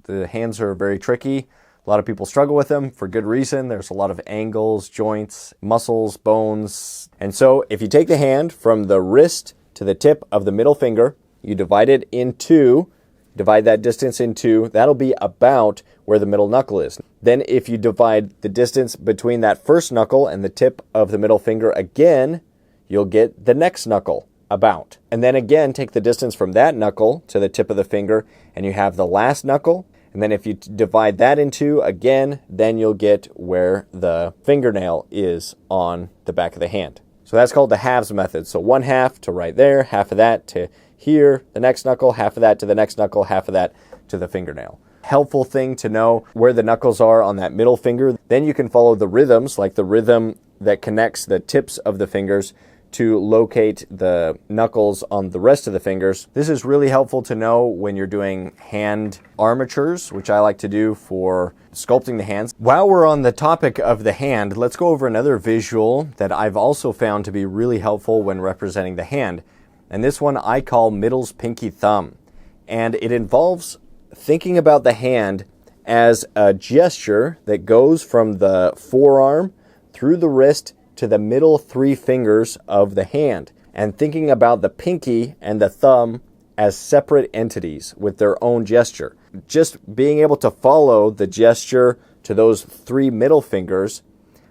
The hands are very tricky. A lot of people struggle with them for good reason. There's a lot of angles, joints, muscles, bones. And so if you take the hand from the wrist to the tip of the middle finger, you divide that distance in two, that'll be about where the middle knuckle is. Then if you divide the distance between that first knuckle and the tip of the middle finger again, you'll get the next knuckle, about. And then again, take the distance from that knuckle to the tip of the finger, and you have the last knuckle. And then if you divide that in two again, then you'll get where the fingernail is on the back of the hand. So that's called the halves method. So one half to right there, half of that to here, the next knuckle, half of that to the next knuckle, half of that to the fingernail. Helpful thing to know where the knuckles are on that middle finger. Then you can follow the rhythms, like the rhythm that connects the tips of the fingers to locate the knuckles on the rest of the fingers. This is really helpful to know when you're doing hand armatures, which I like to do for sculpting the hands. While we're on the topic of the hand, let's go over another visual that I've also found to be really helpful when representing the hand. And this one I call middle's pinky thumb. And it involves thinking about the hand as a gesture that goes from the forearm through the wrist to the middle three fingers of the hand, and thinking about the pinky and the thumb as separate entities with their own gesture. Just being able to follow the gesture to those three middle fingers,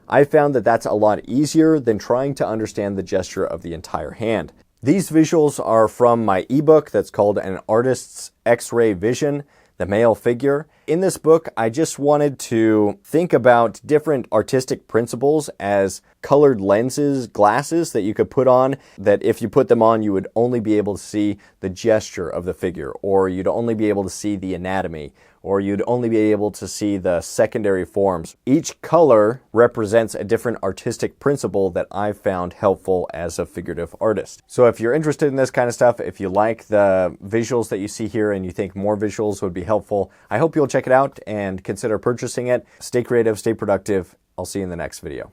I found that that's a lot easier than trying to understand the gesture of the entire hand. These visuals are from my ebook that's called An Artist's X-Ray Vision, the Male Figure. In this book, I just wanted to think about different artistic principles as colored lenses, glasses that you could put on, that if you put them on, you would only be able to see the gesture of the figure, or you'd only be able to see the anatomy, or you'd only be able to see the secondary forms. Each color represents a different artistic principle that I've found helpful as a figurative artist. So if you're interested in this kind of stuff, if you like the visuals that you see here and you think more visuals would be helpful, I hope you'll check it out and consider purchasing it. Stay creative, stay productive. I'll see you in the next video.